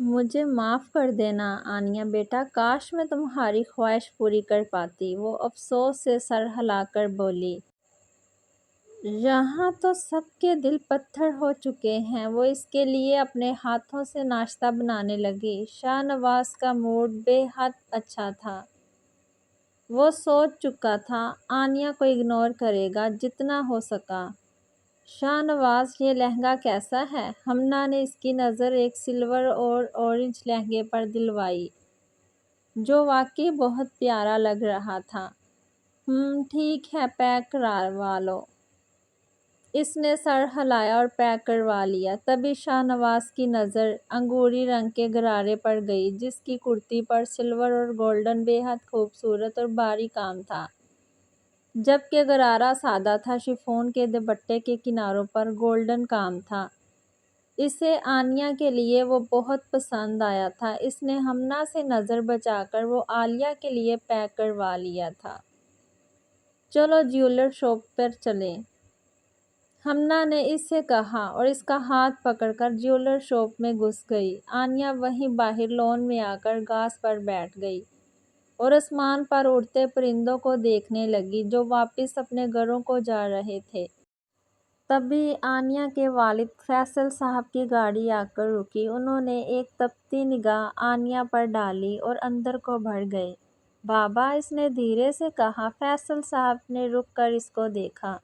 مجھے معاف کر دینا آنیا بیٹا، کاش میں تمہاری خواہش پوری کر پاتی، وہ افسوس سے سر ہلا کر بولی۔ یہاں تو سب کے دل پتھر ہو چکے ہیں۔ وہ اس کے لیے اپنے ہاتھوں سے ناشتہ بنانے لگی۔ شاہ نواز کا موڈ بے حد اچھا تھا۔ وہ سوچ چکا تھا آنیا کو اگنور کرے گا جتنا ہو سکا۔ شاہ نواز، یہ لہنگا کیسا ہے؟ ہمنا نے اس کی نظر ایک سلور اور اورنج لہنگے پر دلوائی جو واقعی بہت پیارا لگ رہا تھا۔ ٹھیک ہے، پیک کروا لو۔ اس نے سر ہلایا اور پیک کروا لیا۔ تبھی شاہ نواز کی نظر انگوری رنگ کے غرارے پر گئی جس کی کرتی پر سلور اور گولڈن بے حد خوبصورت اور باریک کام تھا، جبکہ غرارہ سادہ تھا۔ شفون کے دوپٹے کے کناروں پر گولڈن کام تھا۔ اسے آنیا کے لیے وہ بہت پسند آیا تھا۔ اس نے ہمنا سے نظر بچا کر وہ عالیہ کے لیے پیک کروا لیا تھا۔ چلو جیولر شاپ پر چلیں، ہمنا نے اس سے کہا اور اس کا ہاتھ پکڑ کر جیولر شاپ میں گھس گئی۔ آنیا وہیں باہر لون میں آ کر گھاس پر بیٹھ گئی اور آسمان پر اڑتے پرندوں کو دیکھنے لگی جو واپس اپنے گھروں کو جا رہے تھے۔ تبھی آنیا کے والد فیصل صاحب کی گاڑی آ کر رکی۔ انہوں نے ایک تپتی نگاہ آنیا پر ڈالی اور اندر کو بڑھ گئے۔ بابا، اس نے دھیرے سے کہا۔ فیصل صاحب نے رک کر اس کو دیکھا۔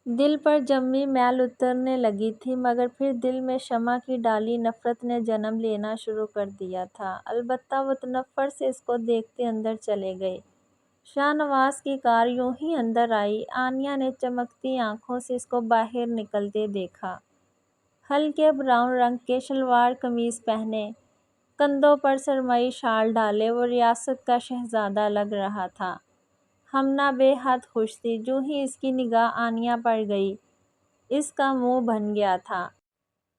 دل پر جمی میل اترنے لگی تھی، مگر پھر دل میں شمع کی ڈالی نفرت نے جنم لینا شروع کر دیا تھا۔ البتہ وہ تنفر سے اس کو دیکھتے اندر چلے گئے۔ شاہ نواز کی کار یوں ہی اندر آئی۔ آنیا نے چمکتی آنکھوں سے اس کو باہر نکلتے دیکھا۔ ہلکے براؤن رنگ کے شلوار قمیض پہنے، کندھوں پر سرمئی شال ڈالے وہ ریاست کا شہزادہ لگ رہا تھا۔ ہمنا بے حد خوش تھی۔ جو ہی اس کی نگاہ آنیا پر گئی، اس کا منہ بن گیا تھا۔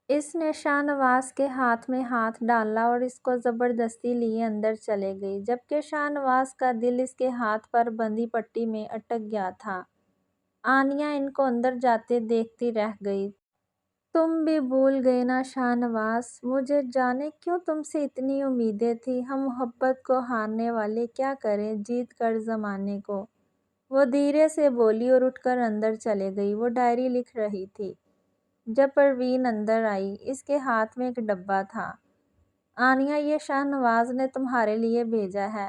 اس نے شاہ نواز کے ہاتھ میں ہاتھ ڈالا اور اس کو زبردستی لیے اندر چلے گئی، جبکہ شاہ نواز کا دل اس کے ہاتھ پر بندھی پٹی میں اٹک گیا تھا۔ آنیا ان کو اندر جاتے دیکھتی رہ گئی۔ تم بھی بھول گئے نا شاہ نواز، مجھے جانے کیوں تم سے اتنی امیدیں تھیں۔ ہم محبت کو ہارنے والے کیا کریں جیت کر زمانے کو۔ وہ دھیرے سے بولی اور اٹھ کر اندر چلے گئی۔ وہ ڈائری لکھ رہی تھی جب پروین اندر آئی۔ اس کے ہاتھ میں ایک ڈبہ تھا۔ آنیا، یہ شاہ نواز نے تمہارے لیے بھیجا ہے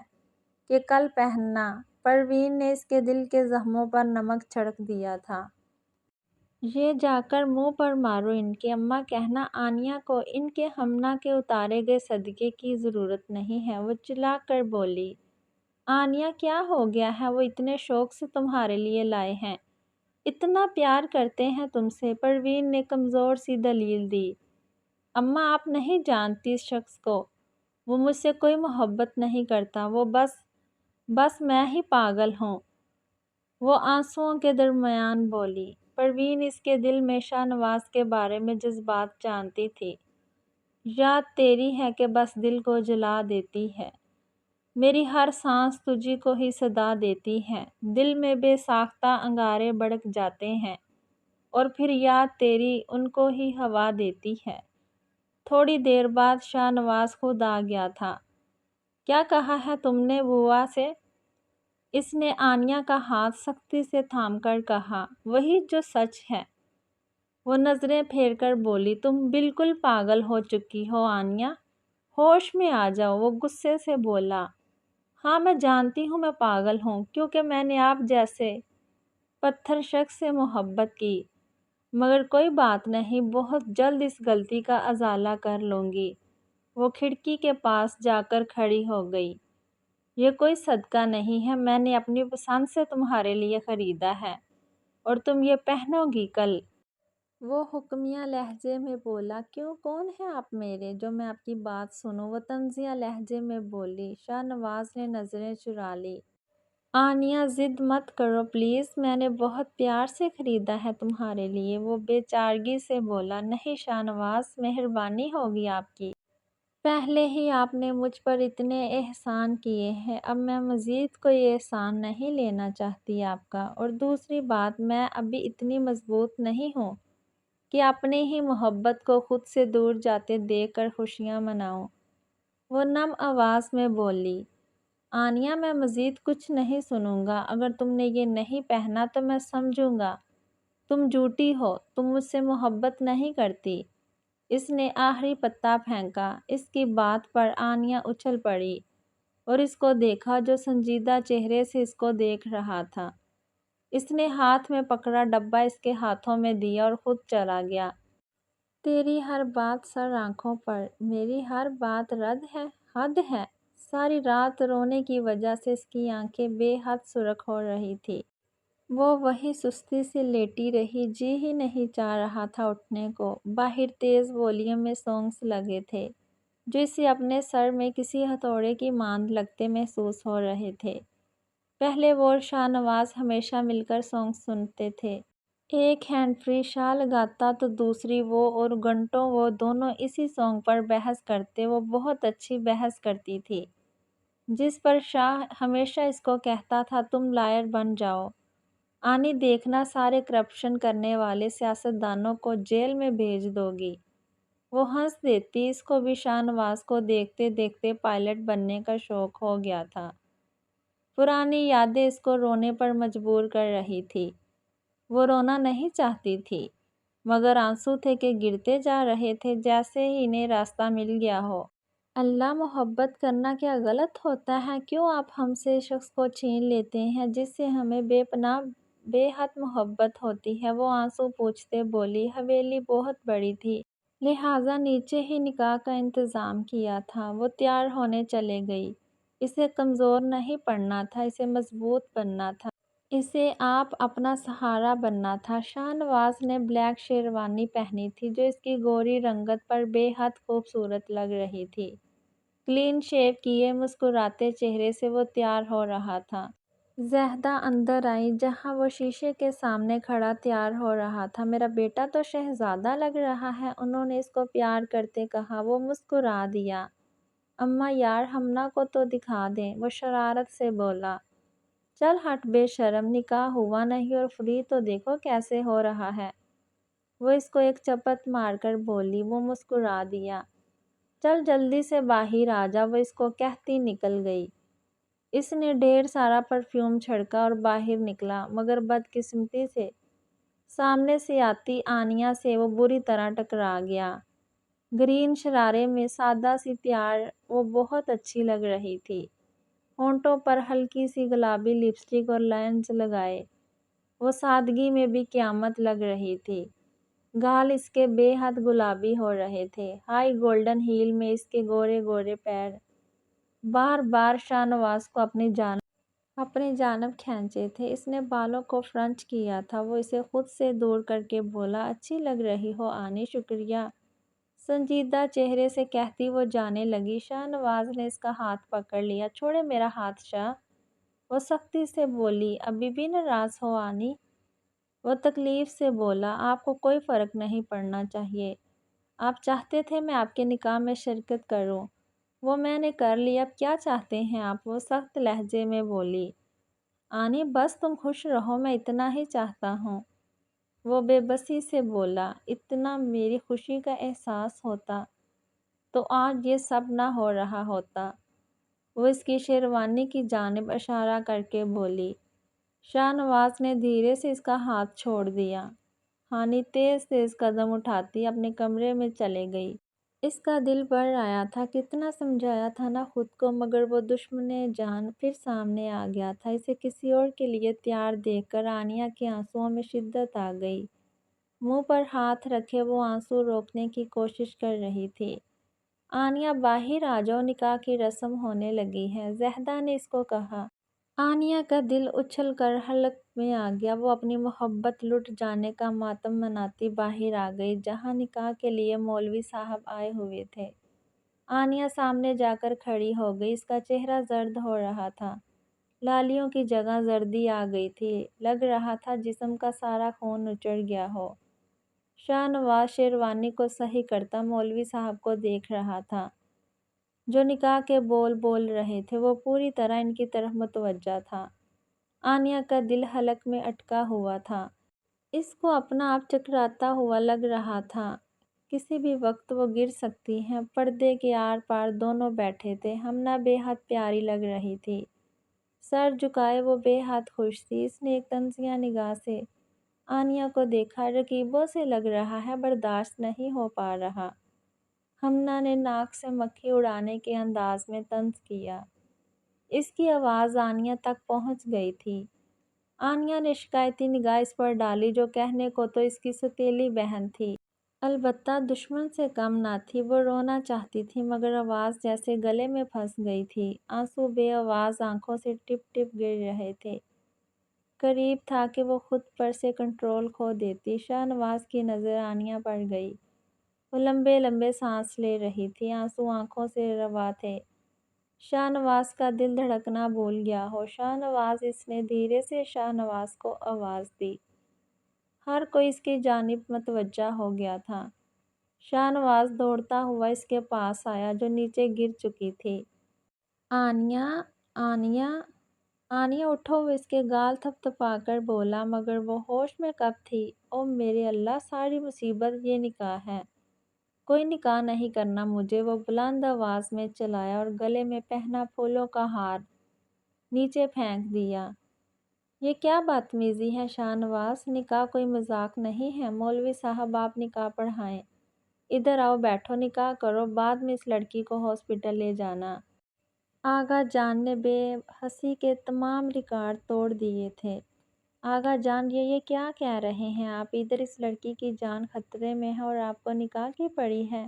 کہ کل پہننا۔ پروین نے اس کے دل کے زخموں پر نمک چھڑک دیا تھا۔ یہ جا کر منہ پر مارو ان کے۔ اماں کہنا آنیا کو ان کے ہمنا کے اتارے گئے صدقے کی ضرورت نہیں ہے، وہ چلا کر بولی۔ آنیا، کیا ہو گیا ہے؟ وہ اتنے شوق سے تمہارے لیے لائے ہیں، اتنا پیار کرتے ہیں تم سے، پروین نے کمزور سی دلیل دی۔ اماں، آپ نہیں جانتی اس شخص کو، وہ مجھ سے کوئی محبت نہیں کرتا، وہ بس میں ہی پاگل ہوں، وہ آنسوؤں کے درمیان بولی۔ پروین اس کے دل میں شاہ نواز کے بارے میں جذبات جانتی تھی۔ یاد تیری ہے کہ بس دل کو جلا دیتی ہے، میری ہر سانس تجھی کو ہی صدا دیتی ہے، دل میں بے ساختہ انگارے بھڑک جاتے ہیں اور پھر یاد تیری ان کو ہی ہوا دیتی ہے۔ تھوڑی دیر بعد شاہ نواز خود آ گیا تھا۔ کیا کہا ہے تم نے بوا سے؟ اس نے آنیا کا ہاتھ سختی سے تھام کر کہا۔ وہی جو سچ ہے، وہ نظریں پھیر کر بولی۔ تم بالکل پاگل ہو چکی ہو آنیا، ہوش میں آ جاؤ، وہ غصے سے بولا۔ ہاں، میں جانتی ہوں میں پاگل ہوں، کیونکہ میں نے آپ جیسے پتھر شخص سے محبت کی، مگر کوئی بات نہیں، بہت جلد اس غلطی کا ازالہ کر لوں گی۔ وہ کھڑکی کے پاس جا کر کھڑی ہو گئی۔ یہ کوئی صدقہ نہیں ہے، میں نے اپنی پسند سے تمہارے لیے خریدا ہے اور تم یہ پہنو گی کل۔ وہ حکمیہ لہجے میں بولا۔ کیوں، کون ہے آپ میرے جو میں آپ کی بات سنوں؟ وہ طنزیہ لہجے میں بولی۔ شاہ نواز نے نظریں چرا لی۔ آنیا، ضد مت کرو پلیز، میں نے بہت پیار سے خریدا ہے تمہارے لیے، وہ بے چارگی سے بولا۔ نہیں شاہ نواز، مہربانی ہوگی آپ کی، پہلے ہی آپ نے مجھ پر اتنے احسان کیے ہیں، اب میں مزید کوئی احسان نہیں لینا چاہتی آپ کا، اور دوسری بات، میں ابھی اتنی مضبوط نہیں ہوں کہ اپنی ہی محبت کو خود سے دور جاتے دیکھ کر خوشیاں مناؤں۔ وہ نم آواز میں بولی، آنیہ میں مزید کچھ نہیں سنوں گا، اگر تم نے یہ نہیں پہنا تو میں سمجھوں گا تم جھوٹی ہو، تم مجھ سے محبت نہیں کرتی۔ اس نے آخری پتا پھینکا۔ اس کی بات پر آنیہ اچھل پڑی اور اس کو دیکھا جو سنجیدہ چہرے سے اس کو دیکھ رہا تھا۔ اس نے ہاتھ میں پکڑا ڈبہ اس کے ہاتھوں میں دیا اور خود چلا گیا۔ تیری ہر بات سر آنکھوں پر، میری ہر بات رد ہے، حد ہے۔ ساری رات رونے کی وجہ سے اس کی آنکھیں بے حد سرخ ہو رہی تھی۔ وہ وہیں سستی سے لیٹی رہی، جی ہی نہیں چاہ رہا تھا اٹھنے کو۔ باہر تیز والیوم میں سانگز لگے تھے جو اسے اپنے سر میں کسی ہتھوڑے کی ماند لگتے محسوس ہو رہے تھے۔ پہلے وہ اور شاہ نواز ہمیشہ مل کر سانگز سنتے تھے۔ ایک ہینڈ فری شاہ لگاتا تو دوسری وہ، اور گھنٹوں وہ دونوں اسی سانگ پر بحث کرتے۔ وہ بہت اچھی بحث کرتی تھی، جس پر شاہ ہمیشہ اس کو کہتا تھا تم لائر بن جاؤ، آنی دیکھنا سارے کرپشن کرنے والے سیاستدانوں کو جیل میں بھیج دو گی۔ وہ ہنس دیتی۔ اس کو بھی شاہ نواز کو دیکھتے دیکھتے پائلٹ بننے کا شوق ہو گیا تھا۔ پرانی یادیں اس کو رونے پر مجبور کر رہی تھی۔ وہ رونا نہیں چاہتی تھی، مگر آنسو تھے کہ گرتے جا رہے تھے جیسے ہی انہیں راستہ مل گیا ہو۔ اللہ، محبت کرنا کیا غلط ہوتا ہے؟ کیوں آپ ہم سے شخص کو چھین لیتے ہیں جس سے ہمیں بے پناہ بے حد محبت ہوتی ہے؟ وہ آنسو پوچھتے بولی، حویلی بہت بڑی تھی، لہٰذا نیچے ہی نکاح کا انتظام کیا تھا۔ وہ تیار ہونے چلے گئی۔ اسے کمزور نہیں پڑنا تھا، اسے مضبوط بننا تھا۔ اسے آپ اپنا سہارا بننا تھا۔ شاہ نواز نے بلیک شیروانی پہنی تھی جو اس کی گوری رنگت پر بے حد خوبصورت لگ رہی تھی۔ کلین شیو کیے مسکراتے چہرے سے وہ تیار ہو رہا تھا۔ زاہدہ اندر آئی جہاں وہ شیشے کے سامنے کھڑا تیار ہو رہا تھا۔ میرا بیٹا تو شہزادہ لگ رہا ہے، انہوں نے اس کو پیار کرتے کہا۔ وہ مسکرا دیا۔ اماں یار ہمنا کو تو دکھا دیں، وہ شرارت سے بولا۔ چل ہٹ بے شرم، نکاح ہوا نہیں اور فری تو دیکھو کیسے ہو رہا ہے۔ وہ اس کو ایک چپت مار کر بولی۔ وہ مسکرا دیا۔ چل جلدی سے باہر آ جا، وہ اس کو کہتی نکل گئی۔ اس نے ڈھیر سارا پرفیوم چھڑکا اور باہر نکلا، مگر بدقسمتی سے سامنے سے آتی آنیہ سے وہ بری طرح ٹکرا گیا۔ گرین شرارے میں سادہ سی تیار وہ بہت اچھی لگ رہی تھی۔ ہونٹوں پر ہلکی سی گلابی لپسٹک اور لینز لگائے وہ سادگی میں بھی قیامت لگ رہی تھی۔ گال اس کے بے حد گلابی ہو رہے تھے۔ ہائی گولڈن ہیل میں اس کے گورے گورے پیر بار بار شاہ نواز کو اپنی جانب کھینچے تھے۔ اس نے بالوں کو فرنچ کیا تھا۔ وہ اسے خود سے دور کر کے بولا، اچھی لگ رہی ہو آنی، شکریہ۔ سنجیدہ چہرے سے کہتی وہ جانے لگی۔ شاہ نواز نے اس کا ہاتھ پکڑ لیا۔ چھوڑے میرا ہاتھ شاہ، وہ سختی سے بولی۔ ابھی بھی ناراض ہو آنی؟ وہ تکلیف سے بولا۔ آپ کو کوئی فرق نہیں پڑنا چاہیے، آپ چاہتے تھے میں آپ کے نکاح میں شرکت کروں، وہ میں نے کر لی، اب کیا چاہتے ہیں آپ؟ وہ سخت لہجے میں بولی۔ آنی بس تم خوش رہو، میں اتنا ہی چاہتا ہوں۔ وہ بے بسی سے بولا۔ اتنا میری خوشی کا احساس ہوتا تو آج یہ سب نہ ہو رہا ہوتا۔ وہ اس کی شیروانی کی جانب اشارہ کر کے بولی۔ شاہ نواز نے دھیرے سے اس کا ہاتھ چھوڑ دیا۔ آنی تیز تیز قدم اٹھاتی اپنے کمرے میں چلے گئی۔ اس کا دل بھر آیا تھا، کتنا سمجھایا تھا نہ خود کو، مگر وہ دشمن جان پھر سامنے آ گیا تھا۔ اسے کسی اور کے لیے تیار دیکھ کر آنیہ کے آنسوؤں میں شدت آ گئی۔ منہ پر ہاتھ رکھے وہ آنسو روکنے کی کوشش کر رہی تھی۔ آنیہ باہر آ جاؤ، نکاح کی رسم ہونے لگی ہے، زاہدہ نے اس کو کہا۔ آنیہ کا دل اچھل کر حلق میں آ گیا۔ وہ اپنی محبت لٹ جانے کا ماتم مناتی باہر آ گئی جہاں نکاح کے لیے مولوی صاحب آئے ہوئے تھے۔ آنیہ سامنے جا کر کھڑی ہو گئی۔ اس کا چہرہ زرد ہو رہا تھا، لالیوں کی جگہ زردی آ گئی تھی، لگ رہا تھا جسم کا سارا خون نچڑ گیا ہو۔ شاہ نواز شیروانی کو صحیح کرتا مولوی صاحب کو دیکھ رہا تھا جو نکاح کے بول بول رہے تھے۔ وہ پوری طرح ان کی طرف متوجہ تھا۔ آنیہ کا دل حلق میں اٹکا ہوا تھا۔ اس کو اپنا آپ چکراتا ہوا لگ رہا تھا، کسی بھی وقت وہ گر سکتی ہیں۔ پردے کے آر پار دونوں بیٹھے تھے۔ ہمنا بے حد پیاری لگ رہی تھی، سر جھکائے وہ بے حد خوش تھی۔ اس نے ایک طنزیہ نگاہ سے آنیہ کو دیکھا۔ رقیبوں سے لگ رہا ہے، برداشت نہیں ہو پا رہا۔ ہمنا نے ناک سے مکھی اڑانے کے انداز میں طنز کیا۔ اس کی آواز آنیہ تک پہنچ گئی تھی۔ آنیہ نے شکایتی نگاہ اس پر ڈالی، جو کہنے کو تو اس کی سوتیلی بہن تھی، البتہ دشمن سے کم نہ تھی۔ وہ رونا چاہتی تھی مگر آواز جیسے گلے میں پھنس گئی تھی۔ آنسو بے آواز آنکھوں سے ٹپ ٹپ گر رہے تھے۔ قریب تھا کہ وہ خود پر سے کنٹرول کھو دیتی۔ شاہ نواز کی نظر آنیہ پر گئی۔ وہ لمبے لمبے سانس لے رہی تھی، آنسو آنکھوں سے رواں تھے۔ شاہ نواز کا دل دھڑکنا بھول گیا ہو۔ شاہ نواز، اس نے دھیرے سے شاہ نواز کو آواز دی۔ ہر کوئی اس کی جانب متوجہ ہو گیا تھا۔ شاہ نواز دوڑتا ہوا اس کے پاس آیا، جو نیچے گر چکی تھی۔ آنیہ، آنیہ، آنیہ اٹھو، وہ اس کے گال تھپ تھپا کر بولا، مگر وہ ہوش میں کب تھی۔ او میرے اللہ، ساری مصیبت یہ نکاح ہے۔ کوئی نکاح نہیں کرنا مجھے، وہ بلند آواز میں چلایا اور گلے میں پہنا پھولوں کا ہار نیچے پھینک دیا۔ یہ کیا بدتمیزی ہے شاہ نواز، نکاح کوئی مذاق نہیں ہے۔ مولوی صاحب آپ نکاح پڑھائیں۔ ادھر آؤ، بیٹھو، نکاح کرو، بعد میں اس لڑکی کو ہاسپٹل لے جانا۔ آغا جان نے بے حسی کے تمام ریکارڈ توڑ دیے تھے۔ آغا جان، یہ کیا کہہ رہے ہیں آپ؟ ادھر اس لڑکی کی جان خطرے میں ہے اور آپ کو نکاح کی پڑی ہے؟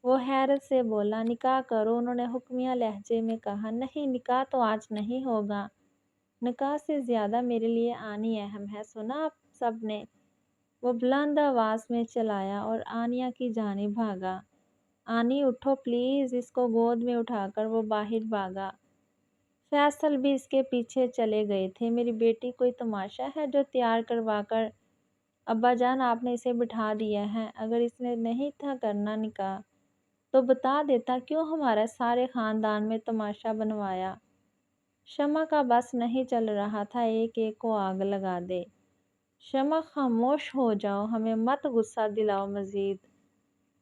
وہ حیرت سے بولا۔ نکاح کرو، انہوں نے حکمیہ لہجے میں کہا۔ نہیں، نکاح تو آج نہیں ہوگا۔ نکاح سے زیادہ میرے لیے آنی اہم ہے، سنا آپ سب نے؟ وہ بلند آواز میں چلایا اور آنیہ کی جانب بھاگا۔ آنی اٹھو پلیز، اس کو گود میں اٹھا کر وہ باہر بھاگا۔ فیصل بھی اس کے پیچھے چلے گئے تھے۔ میری بیٹی کوئی تماشا ہے جو تیار کروا کر ابا جان آپ نے اسے بٹھا دیا ہے؟ اگر اس نے نہیں تھا کرنا نکاح تو بتا دیتا، کیوں ہمارے سارے خاندان میں تماشا بنوایا؟ شمع کا بس نہیں چل رہا تھا ایک ایک کو آگ لگا دے۔ شمع خاموش ہو جاؤ، ہمیں مت غصہ دلاؤ مزید،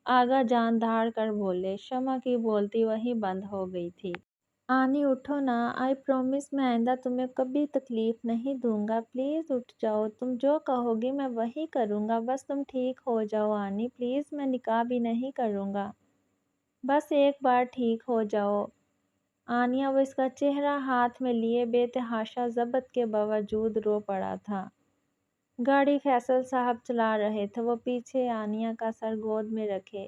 آغا جان دھاڑ کر بولے۔ شمع کی بولتی وہیں بند ہو گئی تھی۔ آنی اٹھو نا، آئی پرومس میں آئندہ تمہیں کبھی تکلیف نہیں دوں گا، پلیز اٹھ جاؤ، تم جو کہو گی میں وہی کروں گا، بس تم ٹھیک ہو جاؤ آنی پلیز، میں نکاح بھی نہیں کروں گا، بس ایک بار ٹھیک ہو جاؤ۔ آنیہ، وہ اس کا چہرہ ہاتھ میں لیے بے تحاشا ضبط کے باوجود رو پڑا تھا۔ گاڑی فیصل صاحب چلا رہے تھے، وہ پیچھے آنیہ کا سر گود میں رکھے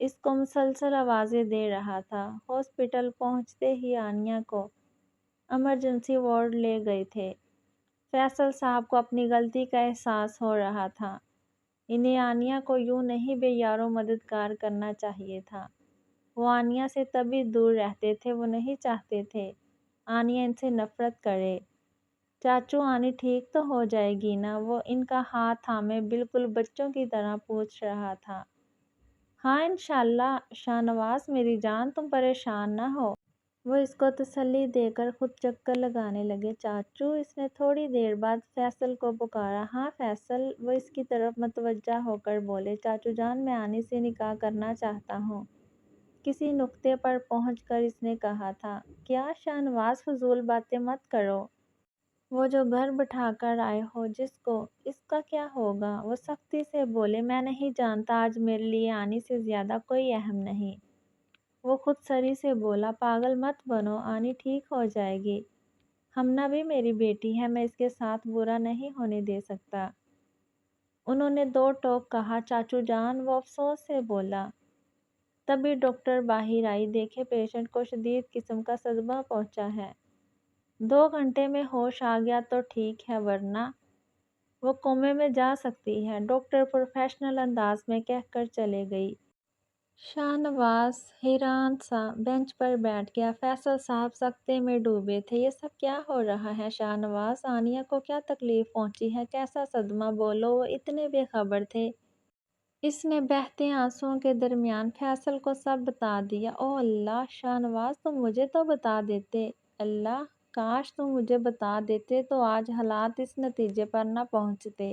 اس کو مسلسل آوازیں دے رہا تھا۔ ہاسپٹل پہنچتے ہی آنیہ کو ایمرجنسی وارڈ لے گئے تھے۔ فیصل صاحب کو اپنی غلطی کا احساس ہو رہا تھا۔ انہیں آنیہ کو یوں نہیں بے یارو مددگار کرنا چاہیے تھا۔ وہ آنیہ سے تبھی دور رہتے تھے، وہ نہیں چاہتے تھے آنیہ ان سے نفرت کرے۔ چاچو، آنی ٹھیک تو ہو جائے گی نا؟ وہ ان کا ہاتھ تھامے بالکل بچوں کی طرح پوچھ رہا تھا۔ ہاں انشاءاللہ شاہ نواز میری جان، تم پریشان نہ ہو۔ وہ اس کو تسلی دے کر خود چکر لگانے لگے۔ چاچو، اس نے تھوڑی دیر بعد فیصل کو پکارا۔ ہاں فیصل، وہ اس کی طرف متوجہ ہو کر بولے۔ چاچو جان، میں آنی سے نکاح کرنا چاہتا ہوں، کسی نقطے پر پہنچ کر اس نے کہا تھا۔ کیا شاہ نواز، فضول باتیں مت کرو۔ وہ جو گھر بٹھا کر آئے ہو جس کو، اس کا کیا ہوگا؟ وہ سختی سے بولے۔ میں نہیں جانتا، آج میرے لیے آنی سے زیادہ کوئی اہم نہیں۔ وہ خود سری سے بولا۔ پاگل مت بنو، آنی ٹھیک ہو جائے گی۔ ہمنا بھی میری بیٹی ہے، میں اس کے ساتھ برا نہیں ہونے دے سکتا۔ انہوں نے دو ٹوک کہا۔ چاچو جان، وہ افسوس سے بولا۔ تبھی ڈاکٹر باہر آئی۔ دیکھے پیشنٹ کو شدید قسم کا صدمہ پہنچا ہے، 2 گھنٹے میں ہوش آ گیا تو ٹھیک ہے، ورنہ وہ کومے میں جا سکتی ہے، ڈاکٹر پروفیشنل انداز میں کہہ کر چلے گئی۔ شاہ نواز حیران سا بینچ پر بیٹھ گیا۔ فیصل صاحب سکتے میں ڈوبے تھے۔ یہ سب کیا ہو رہا ہے شاہ نواز؟ آنیہ کو کیا تکلیف پہنچی ہے؟ کیسا صدمہ؟ بولو۔ وہ اتنے بے خبر تھے۔ اس نے بہتے آنسوؤں کے درمیان فیصل کو سب بتا دیا۔ او اللہ، شاہ نواز تم مجھے تو بتا دیتے، اللہ کاش تم مجھے بتا دیتے تو آج حالات اس نتیجے پر نہ پہنچتے۔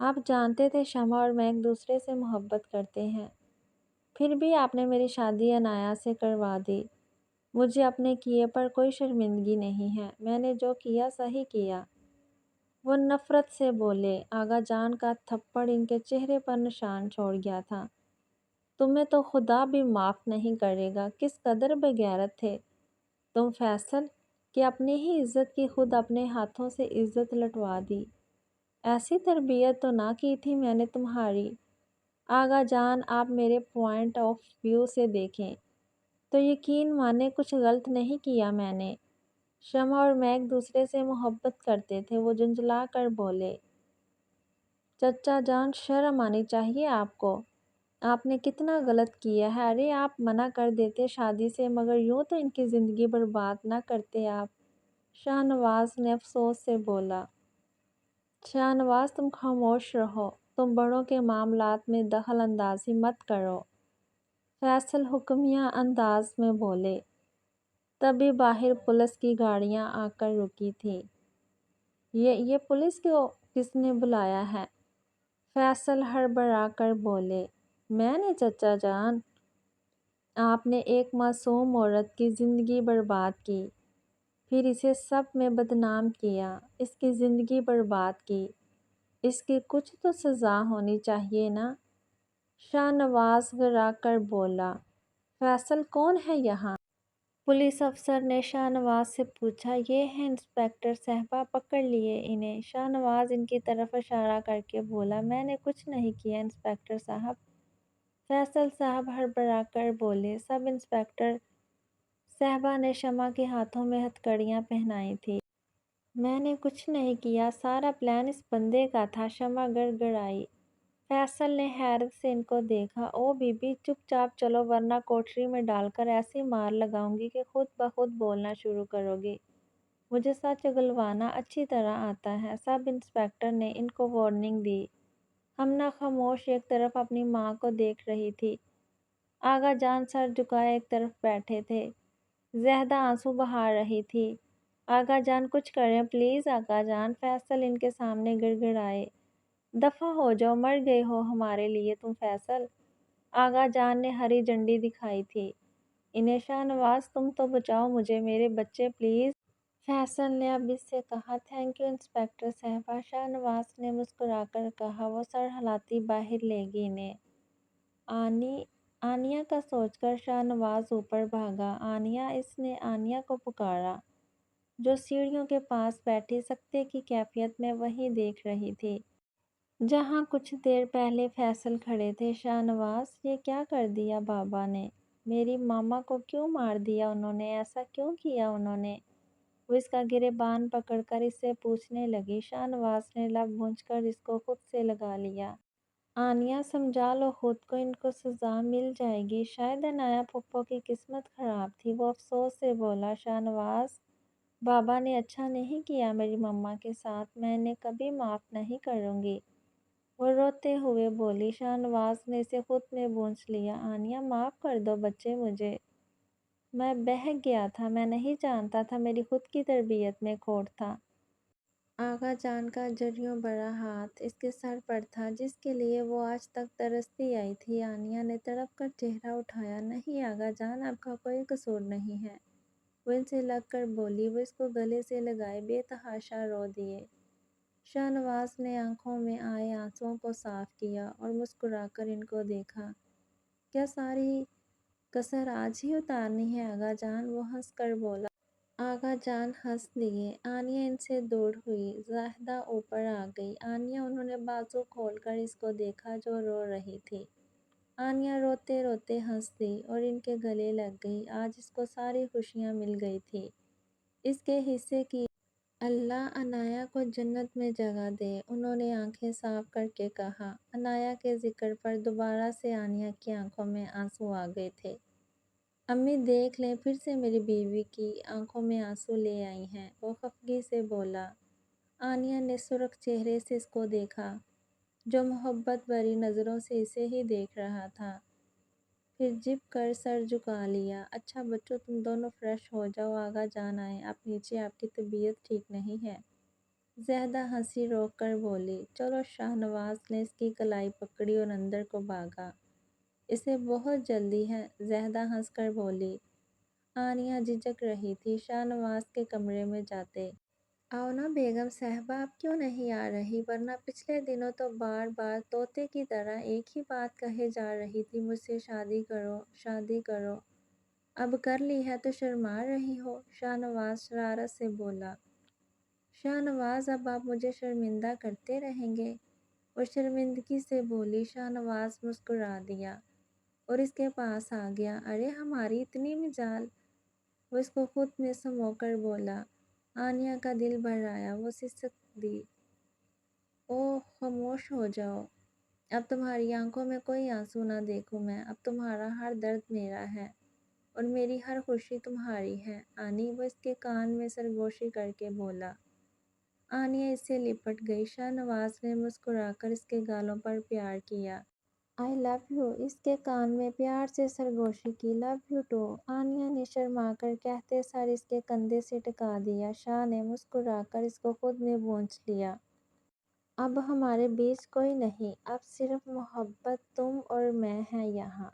آپ جانتے تھے شمع اور میں ایک دوسرے سے محبت کرتے ہیں، پھر بھی آپ نے میری شادی عنایا سے کروا دی۔ مجھے اپنے کیے پر کوئی شرمندگی نہیں ہے، میں نے جو کیا صحیح کیا۔ وہ نفرت سے بولے۔ آغا جان کا تھپڑ ان کے چہرے پر نشان چھوڑ گیا تھا۔ تمہیں تو خدا بھی معاف نہیں کرے گا، کس قدر بے غیرت تھے تم فیصل، کہ اپنی ہی عزت کی خود اپنے ہاتھوں سے عزت لٹوا دی۔ ایسی تربیت تو نہ کی تھی میں نے تمہاری۔ آغا جان آپ میرے پوائنٹ آف ویو سے دیکھیں تو یقین مانے کچھ غلط نہیں کیا میں نے۔ شمع اور میں ایک دوسرے سے محبت کرتے تھے، وہ جھنجھلا کر بولے۔ چچا جان شرم آنی چاہیے آپ کو، آپ نے کتنا غلط کیا ہے۔ ارے آپ منع کر دیتے شادی سے، مگر یوں تو ان کی زندگی برباد نہ کرتے آپ، شاہ نواز نے افسوس سے بولا۔ شاہ نواز تم خاموش رہو، تم بڑوں کے معاملات میں دخل اندازی مت کرو، فیصل حکمیہ انداز میں بولے۔ تبھی باہر پولیس کی گاڑیاں آ کر رکی تھی۔ یہ پولیس کو کس نے بلایا ہے؟ فیصل ہڑبڑا کر بولے۔ میں نے چچا جان۔ آپ نے ایک معصوم عورت کی زندگی برباد کی، پھر اسے سب میں بدنام کیا، اس کی زندگی برباد کی، اس کی کچھ تو سزا ہونی چاہیے نا؟ شاہ نواز گرا کر بولا۔ فیصل کون ہے یہاں؟ پولیس افسر نے شاہ نواز سے پوچھا۔ یہ ہیں انسپکٹر صاحبہ، پکڑ لیے انہیں۔ شاہ نواز ان کی طرف اشارہ کر کے بولا۔ میں نے کچھ نہیں کیا انسپکٹر صاحب۔ فیصل صاحب ہڑبڑا کر بولے۔ سب انسپکٹر صاحبہ نے شمع کے ہاتھوں میں ہتھکڑیاں پہنائی تھیں۔ میں نے کچھ نہیں کیا، سارا پلان اس بندے کا تھا، شمع گڑگڑائی۔ فیصل نے حیرت سے ان کو دیکھا۔ او بی بی چپ چاپ چلو ورنہ کوٹری میں ڈال کر ایسی مار لگاؤں گی کہ خود بخود بولنا شروع کرو گی۔ مجھے سچ اگلوانا اچھی طرح آتا ہے۔ سب انسپکٹر نے ان کو وارننگ دی۔ ہمنا خاموش ایک طرف اپنی ماں کو دیکھ رہی تھی۔ آغا جان سر جھکائے ایک طرف بیٹھے تھے۔ زہدہ آنسو بہا رہی تھی۔ آغا جان کچھ کریں پلیز آغا جان، فیصل ان کے سامنے گڑگڑائے۔ دفع ہو جاؤ، مر گئے ہو ہمارے لیے تم فیصل۔ آغا جان نے ہری جھنڈی دکھائی تھی انہیں۔ شاہ نواز تم تو بچاؤ مجھے، میرے بچے پلیز۔ فیصل نے اب اس سے کہا۔ تھینک یو انسپکٹر صاحبہ، شاہ نواز نے مسکرا کر کہا۔ وہ سر ہلاتی باہر لے گی انہیں۔ آنیہ کا سوچ کر شاہ نواز اوپر بھاگا۔ آنیہ، اس نے آنیہ کو پکارا جو سیڑھیوں کے پاس بیٹھی سکتے کی کیفیت میں وہیں دیکھ رہی تھی جہاں کچھ دیر پہلے فیصل کھڑے تھے۔ شاہ نواز، یہ کیا کر دیا بابا نے؟ میری ماما کو کیوں مار دیا انہوں نے؟ ایسا کیوں کیا انہوں نے؟ وہ اس کا گریبان پکڑ کر اس سے پوچھنے لگی۔ شاہ نواز نے لب بھونچ کر اس کو خود سے لگا لیا۔ آنیہ سمجھا لو خود کو، ان کو سزا مل جائے گی۔ شاید عنایہ پھپھو کی قسمت خراب تھی، وہ افسوس سے بولا۔ شاہ نواز، بابا نے اچھا نہیں کیا میری مما کے ساتھ، میں انہیں کبھی معاف نہیں کروں گی، وہ روتے ہوئے بولی۔ شاہ نواز نے اسے خود میں بونچھ لیا۔ آنیہ معاف کر دو بچے مجھے، میں بہک گیا تھا، میں نہیں جانتا تھا، میری خود کی تربیت میں کھوٹ تھا۔ آغا جان کا جریوں بھرا ہاتھ اس کے سر پر تھا جس کے لیے وہ آج تک ترستی آئی تھی۔ آنیہ نے تڑپ کر چہرہ اٹھایا۔ نہیں آغا جان، آپ کا کوئی قصور نہیں ہے، وہ ان سے لگ کر بولی۔ وہ اس کو گلے سے لگائے بے تحاشا رو دیے۔ شاہ نواز نے آنکھوں میں آئے آنسوؤں کو صاف کیا اور مسکرا کر ان کو دیکھا۔ کیا ساری کسر آج ہی اتارنی ہے آغا جان؟ وہ ہنس کر بولا۔ آغا جان ہنس دیے۔ آنیہ ان سے دور ہوئی۔ زاہدہ اوپر آ گئی۔ آنیہ، انہوں نے بازو کھول کر اس کو دیکھا جو رو رہی تھی۔ آنیہ روتے روتے ہنس دی اور ان کے گلے لگ گئی۔ آج اس کو ساری خوشیاں مل گئی تھی اس کے حصے کی۔ اللہ عنایہ کو جنت میں جگہ دے، انہوں نے آنکھیں صاف کر کے کہا۔ عنایہ کے ذکر پر دوبارہ سے آنیہ کی آنکھوں میں آنسو آ گئے تھے۔ امی دیکھ لیں، پھر سے میری بیوی کی آنکھوں میں آنسو لے آئی ہیں، وہ خفگی سے بولا۔ آنیہ نے سرخ چہرے سے اس کو دیکھا جو محبت بھری نظروں سے اسے ہی دیکھ رہا تھا، پھر جھک کر سر جھکا لیا۔ اچھا بچوں، تم دونوں فریش ہو جاؤ، آغا جان آئے، آپ نیچے، آپ کی طبیعت ٹھیک نہیں ہے۔ زہدہ ہنسی روک کر بولی، چلو۔ شاہ نواز نے اس کی کلائی پکڑی اور اندر کو بھاگا۔ اسے بہت جلدی ہے، زہدہ ہنس کر بولی۔ آنیہ جھجک رہی تھی شاہ نواز کے کمرے میں جاتے۔ آؤ نا بیگم صاحبہ، اب کیوں نہیں آ رہی؟ ورنہ پچھلے دنوں تو بار بار طوطے کی طرح ایک ہی بات کہے جا رہی تھی، مجھ سے شادی کرو، شادی کرو۔ اب کر لی ہے تو شرما رہی ہو؟ شاہ نواز شرارت سے بولا۔ شاہ نواز، اب آپ مجھے شرمندہ کرتے رہیں گے؟ وہ شرمندگی سے بولی۔ شاہ نواز مسکرا دیا اور اس کے پاس آ گیا۔ ارے ہماری اتنی مجال! وہ اس کو خود میں سمو کر بولا۔ آنیہ کا دل بھر آیا، وہ سسک دی۔ اوہ خاموش ہو جاؤ، اب تمہاری آنکھوں میں کوئی آنسو نہ دیکھوں میں، اب تمہارا ہر درد میرا ہے اور میری ہر خوشی تمہاری ہے آنی، وہ اس کے کان میں سرگوشی کر کے بولا۔ آنیہ اس سے لپٹ گئی۔ شاہ نواز نے مسکرا کر اس کے گالوں پر پیار کیا۔ آئی لو یو، اس کے کان میں پیار سے سرگوشی کی۔ لو یو ٹو، آنیہ نے شرما کر کہتے سر اس کے کندھے سے ٹکا دیا۔ شاہ نے مسکرا کر اس کو خود میں بونچھ لیا۔ اب ہمارے بیچ کوئی نہیں، اب صرف محبت تم اور میں ہیں یہاں۔